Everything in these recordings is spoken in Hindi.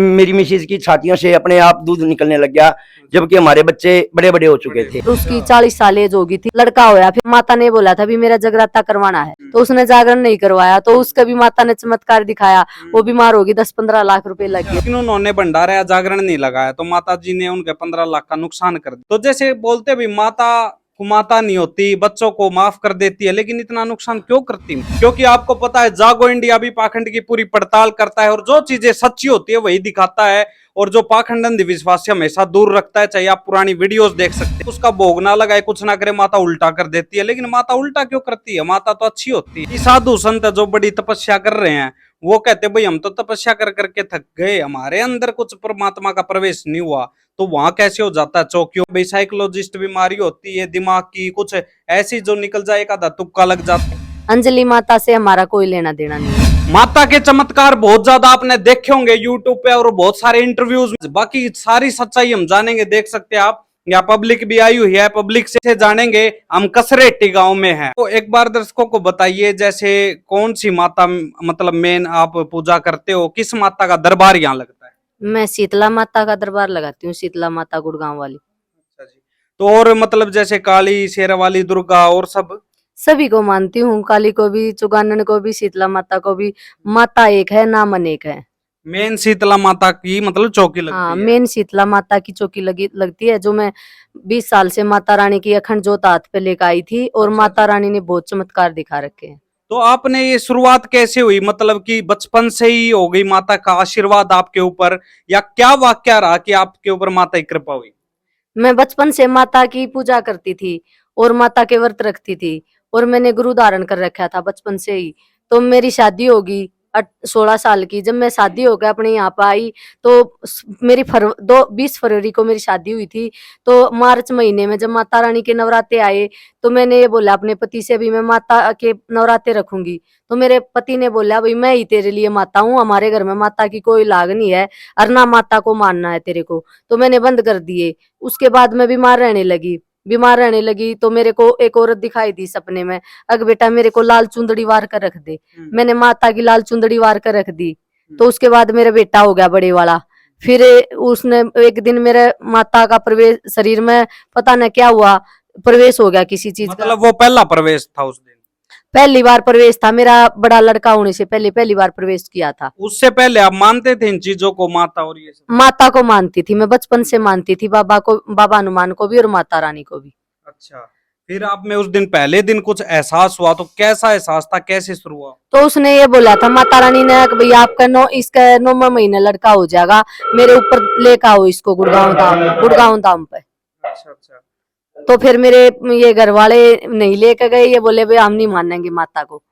मेरी मिसेज की छातियों से अपने आप दूध निकलने लग गया, जबकि हमारे बच्चे बड़े बड़े हो चुके थे। तो उसकी 40 साल एज होगी थी, लड़का होया। फिर माता ने बोला था भी मेरा जगराता करवाना है, तो उसने जागरण नहीं करवाया, तो उसका भी माता ने चमत्कार दिखाया, वो बीमार होगी, 10-15 लाख रुपए लग गए। लेकिन उन्होंने भंडारा या जागरण नहीं लगाया तो माता जी ने उनके 15 लाख का नुकसान कर दिया। तो जैसे बोलते भी माता कुमाता नहीं होती, बच्चों को माफ कर देती है, लेकिन इतना नुकसान क्यों करती है? क्योंकि आपको पता है जागो इंडिया भी पाखंड की पूरी पड़ताल करता है और जो चीजें सच्ची होती है वही दिखाता है, और जो पाखंड अंधविश्वास से हमेशा दूर रखता है। चाहे आप पुरानी वीडियोस देख सकते हैं, उसका भोग ना लगाए, कुछ ना करे, माता उल्टा कर देती है। लेकिन माता उल्टा क्यों करती है? माता तो अच्छी होती है। साधु संत जो बड़ी तपस्या कर रहे हैं वो कहते भाई हम तो तपस्या कर करके थक गए, हमारे अंदर कुछ परमात्मा का प्रवेश नहीं हुआ, तो वहां कैसे हो जाता है चौकियों? भाई साइकोलॉजिस्ट बीमारी होती है दिमाग की, कुछ ऐसी जो निकल जाए, एक आधा तुक्का लग जाता है। अंजलि माता से हमारा कोई लेना देना नहीं है। माता के चमत्कार बहुत ज्यादा आपने देखे होंगे यूट्यूब पे और बहुत सारे इंटरव्यूज, बाकी सारी सच्चाई हम जानेंगे, देख सकते हैं आप। यहाँ पब्लिक भी आई हुई है, पब्लिक से जानेंगे। हम कसरेटी गांव में हैं, तो एक बार दर्शकों को बताइए जैसे कौन सी माता मतलब मेन आप पूजा करते हो, किस माता का दरबार यहाँ लगता है? मैं शीतला माता का दरबार लगाती हूँ, शीतला माता गुड़गांव वाली। अच्छा जी। तो और मतलब जैसे काली, शेरावाली, दुर्गा और सब? सभी को मानती हूँ, काली को भी, चुगानन को भी, शीतला माता को भी। माता एक है, नाम अनेक है। मेन शीतला माता की मतलब चौकी लगती हाँ, है। मेन शीतला माता की चौकी लगती है, जो मैं 20 साल से माता रानी की अखंड जोत हाथ पे लेकर आई थी, और अच्छा माता जी। रानी ने बहुत चमत्कार दिखा रखे हैं। तो आपने ये शुरुआत कैसे हुई? मतलब कि बचपन से ही हो गई माता का आशीर्वाद आपके ऊपर, या क्या वाक्या रहा कि आपके ऊपर माता की कृपा हुई? मैं बचपन से माता की पूजा करती थी और माता के व्रत रखती थी, और मैंने गुरु धारण कर रखा था बचपन से ही। तो मेरी शादी होगी 16 साल की, जब मैं शादी होकर अपने यहाँ पे आई, तो मेरी 20 फरवरी को मेरी शादी हुई थी। तो मार्च महीने में जब माता रानी के नवरात्रे आए, तो मैंने ये बोला अपने पति से, भी मैं माता के नवरात्रे रखूंगी। तो मेरे पति ने बोला भाई मैं ही तेरे लिए माता हूँ, हमारे घर में माता की कोई लाग नहीं है, और ना माता को मानना है तेरे को। तो मैंने बंद कर दिए। उसके बाद मैं बीमार रहने लगी, तो मेरे को एक औरत दिखाई दी सपने में, अग बेटा मेरे को लाल चुंदड़ी वार कर रख दे। मैंने माता की लाल चुंदड़ी वार कर रख दी। तो उसके बाद मेरा बेटा हो गया बड़े वाला। फिर उसने एक दिन मेरे माता का प्रवेश शरीर में, पता न क्या हुआ, प्रवेश हो गया किसी चीज का। मतलब वो पहला प्रवेश था उस दिन? पहली बार प्रवेश था मेरा, बड़ा लड़का होने से पहले पहली बार प्रवेश किया था। उससे पहले आप मानते थे इन चीजों को, माता और ये सब? माता को मानती थी मैं, बचपन से मानती थी, बाबा को, बाबा हनुमान को भी और माता रानी को भी। अच्छा। फिर आप में उस दिन पहले दिन कुछ एहसास हुआ, तो कैसा एहसास था, कैसे शुरू हुआ? तो उसने ये बोला था माता रानी ने कि भैया आपका इसका 9वां महीना लड़का हो जाएगा, मेरे ऊपर लेकर आओ इसको गुड़गांव धाम पे। अच्छा अच्छा। तो फिर मेरे ये घर वाले नहीं लेकर गए, ये बोले भाई हम नहीं मानेंगे माता को।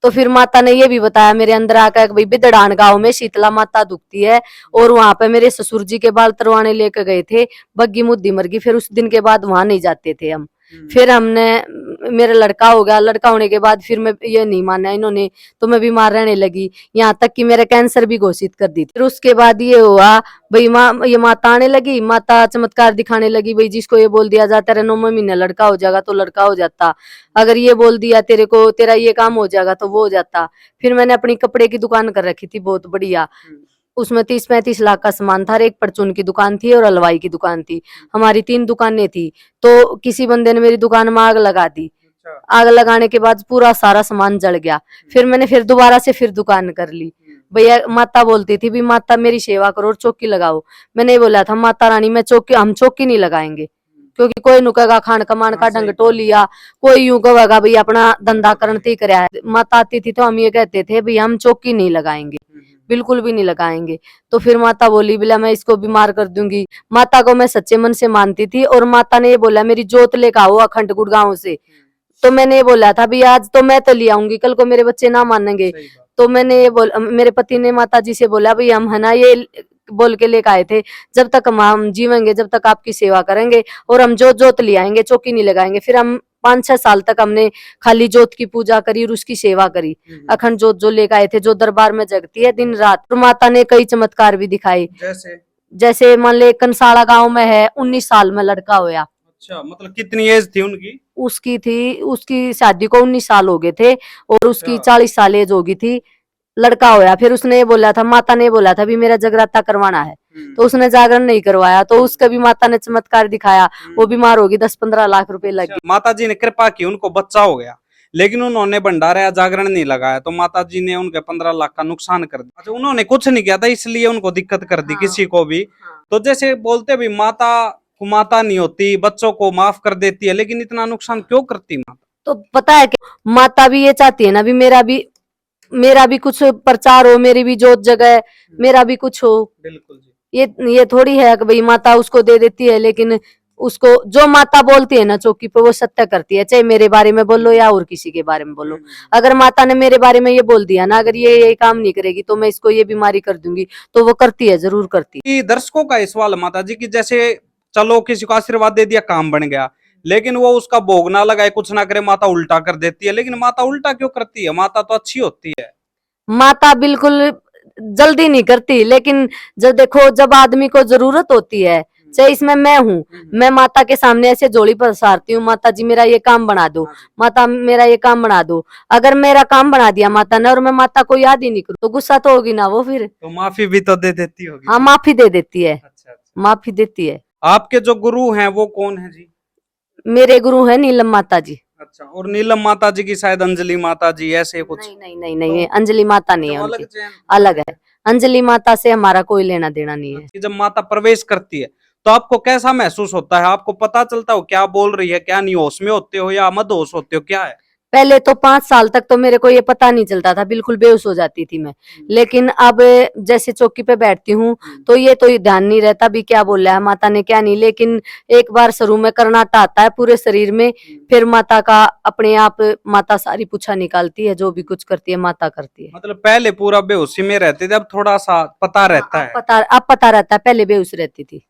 तो फिर माता ने ये भी बताया मेरे अंदर आकर, भाई बिदड़ान गांव में शीतला माता दुखती है, और वहां पे मेरे ससुर जी के बाल तरवाने लेकर गए थे, बग्गी मुद्दी मर गई। फिर उस दिन के बाद वहां नहीं जाते थे हम। फिर हमने, मेरा लड़का हो गया, लड़का होने के बाद फिर मैं ये नहीं माना इन्होंने, तो मैं बीमार रहने लगी, यहाँ तक कि मेरा कैंसर भी घोषित कर दी थी। फिर उसके बाद ये हुआ भाई, ये माता आने लगी, माता चमत्कार दिखाने लगी, भाई जिसको ये बोल दिया जाता है 9वें महीने लड़का हो जाएगा तो लड़का हो जाता, अगर ये बोल दिया तेरे को तेरा ये काम हो जाएगा तो वो हो जाता। फिर मैंने अपनी कपड़े की दुकान कर रखी थी बहुत बढ़िया, उसमें 30-35 लाख का सामान था, एक परचून की दुकान थी और हलवाई की दुकान थी, हमारी 3 दुकानें थी। तो किसी बंदे ने मेरी दुकान में आग लगा दी। आग लगाने के बाद पूरा सारा सामान जल गया। फिर मैंने फिर दोबारा से फिर दुकान कर ली। भैया माता बोलती थी भी माता मेरी सेवा करो और चौकी लगाओ। मैंने बोला था माता रानी मैं हम चौकी नहीं लगाएंगे, क्योंकि कोई नुकेगा खान कमान का ढंग टो लिया, कोई यूं कहेगा भाई अपना धंधा करण थी कराया। माता आती थी तो हम ये कहते थे भाई हम चौकी नहीं लगाएंगे, बिल्कुल भी नहीं लगाएंगे। तो फिर माता बोली बोला मैं इसको बीमार कर दूंगी। माता को मैं सच्चे मन से मानती थी, और माता ने ये बोला मेरी जोत लेकर आओ अखंड गुड़गांव से। तो मैंने ये बोला था भी आज तो मैं तो ले आऊंगी, कल को मेरे बच्चे ना मानेंगे। तो मैंने ये मेरे पति ने माता जी से बोला भाई हम है ना ये बोल के लेकर आए थे, जब तक हम जीवेंगे जब तक आपकी सेवा करेंगे, और हम जोत ले आएंगे, चौकी नहीं लगाएंगे। फिर हम 5-6 साल तक हमने खाली जोत की पूजा करी और उसकी सेवा करी। अखंड जोत जो लेकर आए थे, जो दरबार में जगती है दिन रात। तो माता ने कई चमत्कार भी दिखाए, जैसे मान ले कंसाड़ा गांव में है, 19 साल में लड़का होया। अच्छा, मतलब कितनी एज थी उनकी? उसकी शादी को 19 साल हो गए थे, और उसकी 40 साल एज होगी थी। लड़का होया, फिर उसने ये बोला था, माता ने बोला था भी मेरा जगराता करवाना है, तो उसने जागरण नहीं करवाया, तो उसका भी माता ने चमत्कार दिखाया, वो बीमार होगी, 10-15 लाख रुपए लग गए। माता जी ने कृपा की, उनको बच्चा हो गया, लेकिन उन्होंने भंडारा या जागरण नहीं लगाया, तो माता जी ने उनके 15 लाख का नुकसान कर दिया। अच्छा, उन्होंने कुछ नहीं किया था, इसलिए उनको दिक्कत कर दी, हाँ, किसी को भी। तो जैसे बोलते भी माता कुमाता नहीं होती, बच्चों को माफ कर देती है, लेकिन इतना नुकसान क्यों करती माता? तो पता है कि माता भी ये चाहती है ना भी मेरा भी कुछ प्रचार हो, मेरी भी जोत जगह, मेरा भी कुछ हो। बिल्कुल जी। ये थोड़ी है कि भाई माता उसको दे देती है, लेकिन उसको जो माता बोलती है ना चौकी पे वो सत्य करती है, चाहे मेरे बारे में बोलो या और किसी के बारे में बोलो। अगर माता ने मेरे बारे में ये बोल दिया ना, अगर ये काम नहीं करेगी तो मैं इसको ये बीमारी कर दूंगी, तो वो करती है, जरूर करती है। कि दर्शकों का ये सवाल माता जी की, जैसे चलो किसी को आशीर्वाद दे दिया, काम बन गया, लेकिन वो उसका भोग ना लगाए, कुछ ना करे, माता उल्टा कर देती है। लेकिन माता उल्टा क्यों करती है? माता तो अच्छी होती है। माता बिल्कुल जल्दी नहीं करती, लेकिन जब देखो, जब आदमी को जरूरत होती है, चाहे इसमें मैं हूँ, मैं माता के सामने ऐसे झोली पसारती हूँ, माता जी मेरा ये काम बना दो, माता मेरा ये काम बना दो। अगर मेरा काम बना दिया माता ने और मैं माता को याद ही नहीं करूँ, तो गुस्सा तो होगी ना वो, फिर तो माफी भी तो दे देती होगी। हाँ, माफी दे देती है, अच्छा अच्छा। माफी देती है। आपके जो गुरु हैं वो कौन है जी? मेरे गुरु है नीलम माता जी। अच्छा, और नीलम माता जी की शायद अंजलि माता जी ऐसे कुछ? नहीं नहीं नहीं नहीं, अंजलि माता नहीं है, जो अलग उनकी चैन अलग है। अंजलि माता से हमारा कोई लेना देना नहीं है। कि जब माता प्रवेश करती है तो आपको कैसा महसूस होता है? आपको पता चलता हो क्या बोल रही है, क्या नहीं? होश में होते हो या मदहोश होते हो, क्या है? पहले तो 5 साल तक तो मेरे को ये पता नहीं चलता था, बिल्कुल बेहोश हो जाती थी मैं। लेकिन अब जैसे चौकी पे बैठती हूँ तो ये तो ध्यान नहीं रहता भी क्या बोला है माता ने, क्या नहीं। लेकिन एक बार शुरू में करनाटा आता है पूरे शरीर में, फिर माता का अपने आप, माता सारी पूछा निकालती है, जो भी कुछ करती है माता करती है। मतलब पहले पूरा बेहोशी में रहते थे, अब थोड़ा सा पता रहता है। अब पता रहता है, पहले बेहोश रहती थी।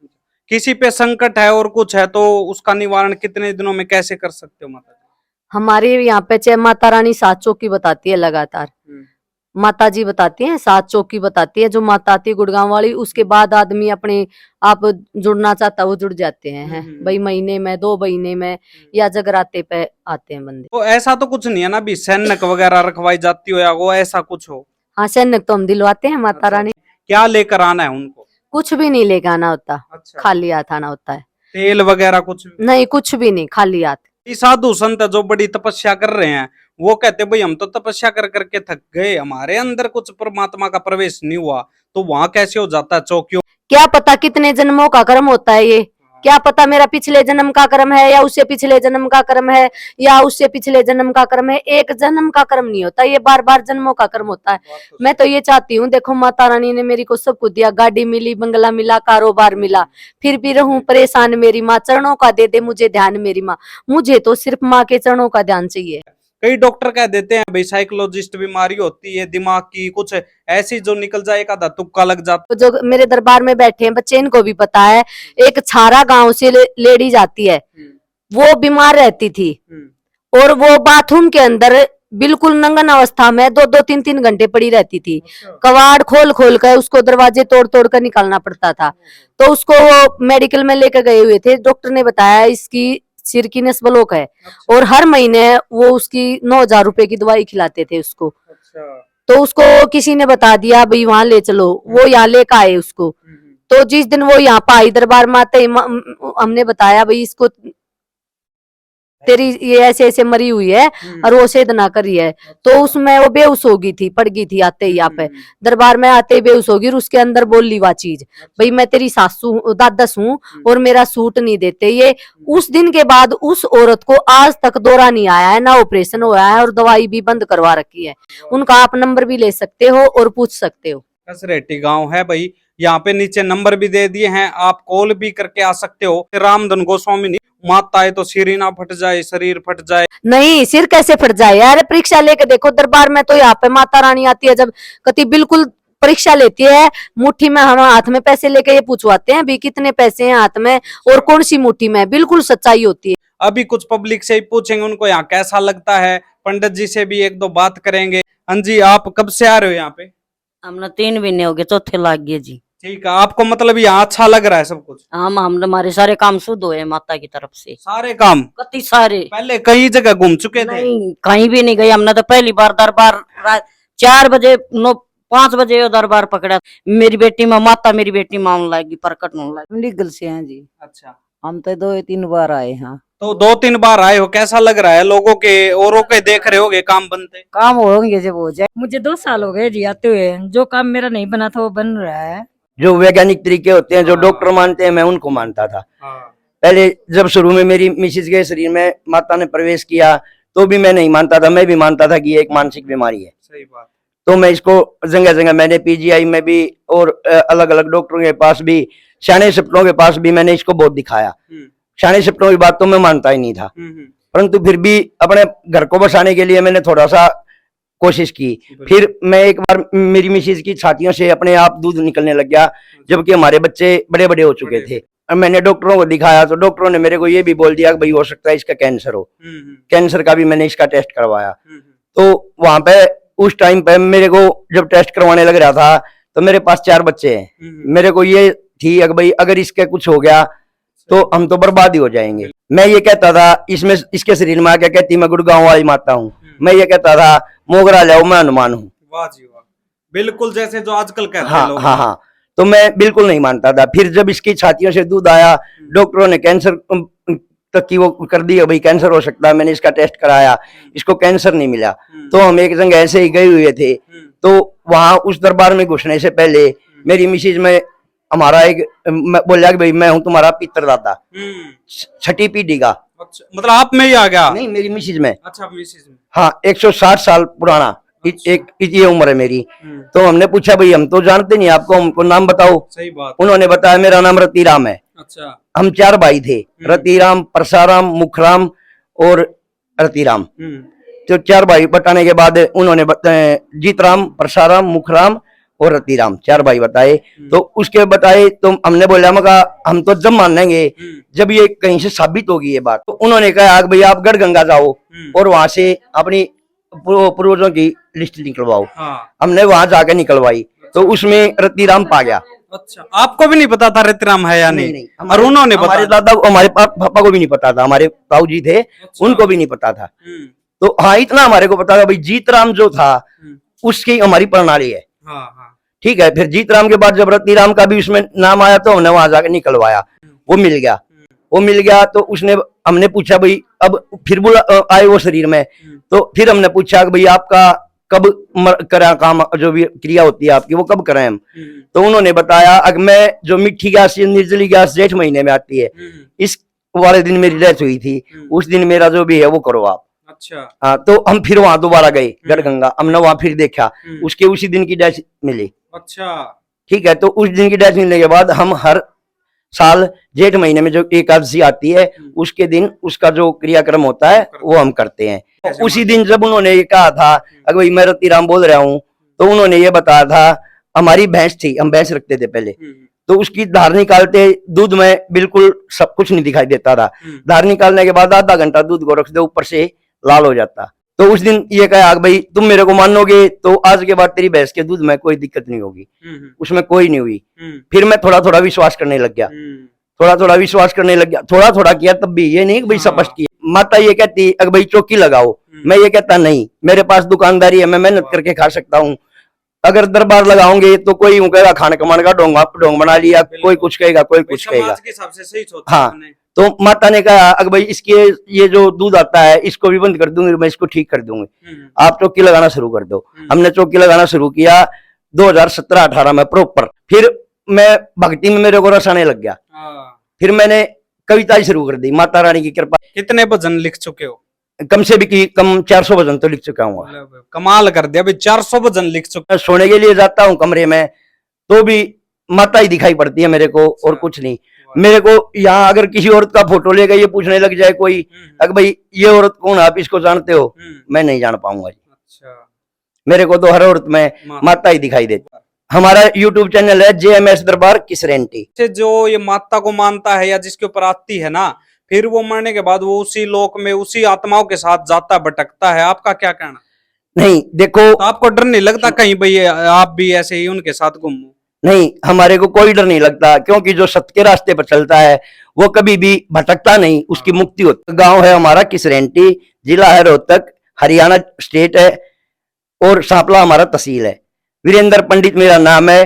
किसी पे संकट है और कुछ है तो उसका निवारण कितने दिनों में कैसे कर सकते हो माता जी? हमारे यहाँ पे चाहे माता रानी 7 चौकी बताती है लगातार, माता जी बताती हैं, 7 चौकी बताती है, जो माता आती है गुड़गांव वाली, उसके बाद आदमी अपने आप जुड़ना चाहता है वो जुड़ जाते हैं। भाई महीने में, 2 महीने में या जगराते पे आते हैं बंदे। तो ऐसा तो कुछ नहीं है ना भी सैनक वगैरह रखवाई जाती हो या वो ऐसा कुछ हो? हाँ, सैनिक तो हम दिलवाते हैं माता रानी। क्या लेकर आना है उनको? कुछ भी नहीं लेके आना होता, अच्छा। खाली हाथ आना होता है। तेल वगैरह कुछ भी? नहीं, कुछ भी नहीं, खाली हाथ। ये साधु संत जो बड़ी तपस्या कर रहे हैं वो कहते भाई हम तो तपस्या कर करके थक गए, हमारे अंदर कुछ परमात्मा का प्रवेश नहीं हुआ, तो वहां कैसे हो जाता है चौकियों? क्या पता कितने जन्मों का कर्म होता है ये, क्या पता मेरा पिछले जन्म का कर्म है या उससे पिछले जन्म का कर्म है या उससे पिछले जन्म का कर्म है। एक जन्म का कर्म नहीं होता, ये बार बार जन्मों का कर्म होता है। मैं तो ये चाहती हूँ, देखो माता रानी ने मेरी को सब कुछ दिया, गाड़ी मिली, बंगला मिला, कारोबार मिला, फिर भी रहूं परेशान मेरी माँ, चरणों का दे दे मुझे ध्यान मेरी माँ। मुझे तो सिर्फ माँ के चरणों का ध्यान चाहिए। कई डॉक्टर कह देते हैं भाई साइकोलॉजिस्ट बीमारी होती है दिमाग की, कुछ ऐसी जो निकल जाए, एक आधा तुक्का लग जाता। तो जो मेरे दरबार में बैठे हैं बच्चे, इनको भी पता है, एक छारा गांव से लेडीज आती है, वो बीमार रहती थी और वो बाथरूम के अंदर बिल्कुल नंगन अवस्था में 2-2, 3-3 घंटे पड़ी रहती थी। कबाड़ खोल खोल कर उसको दरवाजे तोड़ तोड़ कर निकालना पड़ता था। तो उसको वो मेडिकल में लेकर गए हुए थे, डॉक्टर ने बताया इसकी सिर की नस ब्लॉक है, और हर महीने वो उसकी 9,000 रुपए की दवाई खिलाते थे उसको। तो उसको किसी ने बता दिया भाई वहां ले चलो, वो यहाँ लेकर आए उसको। तो जिस दिन वो यहाँ पर आई दरबार में आते हमने बताया भाई इसको तेरी ये ऐसे ऐसे मरी हुई है और वो सेध ना करी है। तो उसमें वो बेहोश हो गई थी, पड़ गई थी आते ही यहाँ पे दरबार में, आते ही बेहोश होगी। उसके अंदर बोल ली वो चीज, भाई मैं तेरी सासू दादस हूँ और मेरा सूट नहीं देते ये। उस दिन के बाद उस औरत को आज तक दौरा नहीं आया है, ना ऑपरेशन हुआ है, और दवाई भी बंद करवा रखी है। उनका आप नंबर भी ले सकते हो और पूछ सकते हो। कसरेटी गांव है भाई, यहाँ पे नीचे नंबर भी दे दिए हैं, आप कॉल भी करके आ सकते हो। रामधन गोस्वामी नहीं, माता है तो सिर ही ना फट जाए, शरीर फट जाए। नहीं, सिर कैसे फट जाए यार, परीक्षा लेके देखो दरबार में। तो यहाँ पे माता रानी आती है जब कति बिल्कुल परीक्षा लेती है, मुट्ठी में हम हाथ में पैसे लेके ये पूछवाते हैं भी कितने पैसे हैं हाथ में और कौन सी मुट्ठी में, बिल्कुल सच्चाई होती है। अभी कुछ पब्लिक से ही पूछेंगे उनको यहाँ कैसा लगता है, पंडित जी से भी 1-2 बात करेंगे। हाँ जी, आप कब से आ रहे हो यहाँ पे? हमने 3 महीने हो गए, चौथे लाग गए जी। ठीक है, आपको मतलब यहाँ अच्छा लग रहा है सब कुछ? हम हमारे सारे काम शुद्ध हुए माता की तरफ से, सारे काम? कति सारे। पहले कई जगह घूम चुके थे? नहीं, कहीं भी नहीं गए, हमने तो पहली बार दरबार 4 बजे 5 बजे वो दरबार पकड़ा। मेरी बेटी में माता मेरी बेटी मांग लागी प्रकट होने लगी। लीगल से हैं जी। अच्छा, हम तो 2-3 बार आए हैं। तो 2-3 बार आए हो, कैसा लग रहा है? लोगों के औरों के देख रहे होगे काम बनते? काम होंगे जब हो जाए। मुझे 2 साल हो गए जी आते हुए। जो काम मेरा नहीं बना था वो बन रहा है। जो वैज्ञानिक तरीके होते हैं, जो हाँ। डॉक्टर मानते हैं, मैं उनको मानता था। हाँ, पहले जब शुरू में मेरी मिसिज के शरीर में माता ने प्रवेश किया तो भी मैं नहीं मानता था, मैं भी मानता था कि ये एक मानसिक बीमारी है। सही बात। तो मैं इसको जगह जगह मैंने पीजीआई में भी और अलग अलग डॉक्टरों के पास भी, शाने सपनों के पास भी मैंने इसको बहुत दिखाया। शाने सपनों की बात तो मैं मानता ही नहीं था, परंतु फिर भी अपने घर को बसाने के लिए मैंने थोड़ा सा कोशिश की। फिर मैं एक बार मेरी मिसिज की छातियों से अपने आप दूध निकलने लग गया, जबकि हमारे बच्चे बड़े बड़े हो चुके थे। और मैंने डॉक्टरों को दिखाया तो डॉक्टरों ने मेरे को ये भी बोल दिया कि भाई हो सकता है इसका कैंसर हो। कैंसर का भी मैंने इसका टेस्ट करवाया। तो वहां पे उस टाइम पे मेरे को जब टेस्ट करवाने लग रहा था तो मेरे पास 4 बच्चे हैं। मेरे को ये थी कि भाई अगर इसके कुछ हो गया तो हम तो बर्बाद ही हो जाएंगे। मैं ये कहता था इसमें इसके शरीर में आके कहती मैं गुड़गांव वाली माता हूँ। मैं ये कहता था मोगरा लाओ मैं हनुमान हूँ। वाह जी वाह, बिल्कुल जैसे जो आजकल कहते हैं हाँ लोग। हाँ हाँ, तो मैं बिल्कुल नहीं मानता था। फिर जब इसकी छातियों से दूध आया, डॉक्टरों ने कैंसर तक की वो कर दी, भाई कैंसर हो सकता है। मैंने इसका टेस्ट कराया, इसको कैंसर नहीं मिला। तो हम एक जगह ऐसे ही गए हुए थे, तो वहां उस दरबार में घुसने से पहले मेरी मिसिज में हमारा एक बोला कि भाई मैं हूँ तुम्हारा पितरदाता, 6ठी पीढ़ी का। अच्छा, मतलब आप में ही आ गया? नहीं, मेरी मिसिज में। अच्छा, मिसेज में। हाँ, 160 साल पुराना एक ये उम्र है मेरी। तो हमने पूछा भाई हम तो जानते नहीं आपको, हमको नाम बताओ। सही बात। उन्होंने बताया मेरा नाम रतिराम है। अच्छा। हम 4 भाई थे, रतिराम, परसाराम, मुखराम और रतिराम। तो 4 भाई बताने के बाद उन्होंने जीतराम, परसाराम, मुखराम और रतिराम 4 भाई बताए। तो उसके बताए तो हमने बोला मगा हम तो जब मान लेंगे जब ये कहीं से साबित होगी ये बात। तो उन्होंने कहा भाई आप गढ़गंगा जाओ और वहां से अपनी पूर्वजों की लिस्ट निकलवाओ। हमने वहां जाके निकलवाई तो उसमें रतिराम पा गया। अच्छा, आपको भी नहीं पता था रतिराम है या नहीं? और उन्होंने हमारे दादा हमारे पापा को भी नहीं पता था, हमारे ताऊ जी थे उनको भी नहीं पता था। तो हाँ इतना हमारे को पता था भाई जीतराम जो था उसकी हमारी प्रणाली है। ठीक है, फिर जीतराम के बाद जब रतिराम का भी उसमें नाम आया तो हमने वहां जाकर निकलवाया, वो मिल गया। वो मिल गया तो उसने हमने पूछा भाई अब फिर आए वो शरीर में। तो फिर हमने पूछा कि भाई आपका कब करा काम, जो भी क्रिया होती है आपकी वो कब कराएं हम। तो उन्होंने बताया अगर मैं जो मिट्टी गैस निर्जली गैस जेठ महीने में आती है, इस वाले दिन मेरी डेथ हुई थी, उस दिन मेरा जो भी है वो करो आप। अच्छा। हाँ, तो हम फिर वहां दोबारा गए गढ़गंगा, हमने वहां फिर देखा, उसके उसी दिन की डेथ मिली। अच्छा, ठीक है, तो उस दिन की डेथ मिलने के बाद हम हर साल जेठ महीने में जो एकादशी आती है उसके दिन उसका जो क्रियाक्रम होता है वो हम करते हैं। तो उसी दिन जब उन्होंने ये कहा था अगर भाई मैं रतिराम बोल रहा हूँ, तो उन्होंने ये बताया था हमारी भैंस थी, हम भैंस रखते थे पहले, तो उसकी धार निकालते दूध में बिल्कुल सब कुछ नहीं दिखाई देता था। धार निकालने के बाद आधा घंटा दूध को रख दो, ऊपर से लाल हो जाता। तो उस दिन ये कहा भाई तुम मेरे को मानोगे तो आज के बाद तेरी भैंस के दूध में कोई दिक्कत नहीं होगी। उसमें कोई नहीं हुई। फिर मैं थोड़ा थोड़ा विश्वास करने लग गया, थोड़ा थोड़ा विश्वास करने लग गया, थोड़ा थोड़ा किया तब भी ये नहीं कि भाई स्पष्ट किया। माता ये कहती अगर भाई चौकी लगाओ, मैं ये कहता नहीं, मेरे पास दुकानदारी है, मैं मेहनत करके खा सकता हूँ। अगर दरबार लगाओगे तो कोई कहेगा खान कमान का ढोंग बना लिया, कोई कुछ कहेगा, कोई कुछ कहेगा। हाँ, तो माता ने कहा अगर भाई इसके ये जो दूध आता है इसको भी बंद कर दूंगी, मैं इसको ठीक कर दूंगी, आप चौकी लगाना शुरू कर दो। हमने चौकी लगाना शुरू किया 2017-18 में प्रॉपर। फिर मैं भक्ति में मेरे को रस आने लग गया। फिर मैंने कविता शुरू कर दी, माता रानी की कृपा। कितने भजन लिख चुके हो? कम से भी कम 400 भजन तो लिख चुका हूँ। कमाल कर दिया भाई, 400 भजन लिख चुका। सोने के लिए जाता हूँ कमरे में तो भी माता ही दिखाई पड़ती है मेरे को, और कुछ नहीं। मेरे को यहाँ अगर किसी औरत का फोटो लेकर ये पूछने लग जाए कोई अगर भाई ये औरत कौन है, आप इसको जानते हो, मैं नहीं जान पाऊंगा जी। अच्छा। मेरे को तो हर औरत में माता ही दिखाई देती। हमारा YouTube चैनल है JMS दरबार किसरेंटी। जो ये माता को मानता है या जिसके ऊपर आती है ना, फिर वो मरने के बाद वो उसी लोक में उसी आत्माओं के साथ जाता भटकता है, आपका क्या कहना? नहीं देखो, तो आपको डर नहीं लगता कहीं भाई आप भी ऐसे ही उनके साथ घूमो? नहीं, हमारे को कोई डर नहीं लगता, क्योंकि जो सत्य के रास्ते पर चलता है वो कभी भी भटकता नहीं, उसकी मुक्ति होती है। गांव है हमारा किसरेंटी, जिला है रोहतक, हरियाणा स्टेट है, और सापला हमारा तहसील है। वीरेंद्र पंडित मेरा नाम है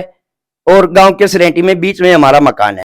और गांव के सरेंटी में बीच में हमारा मकान है।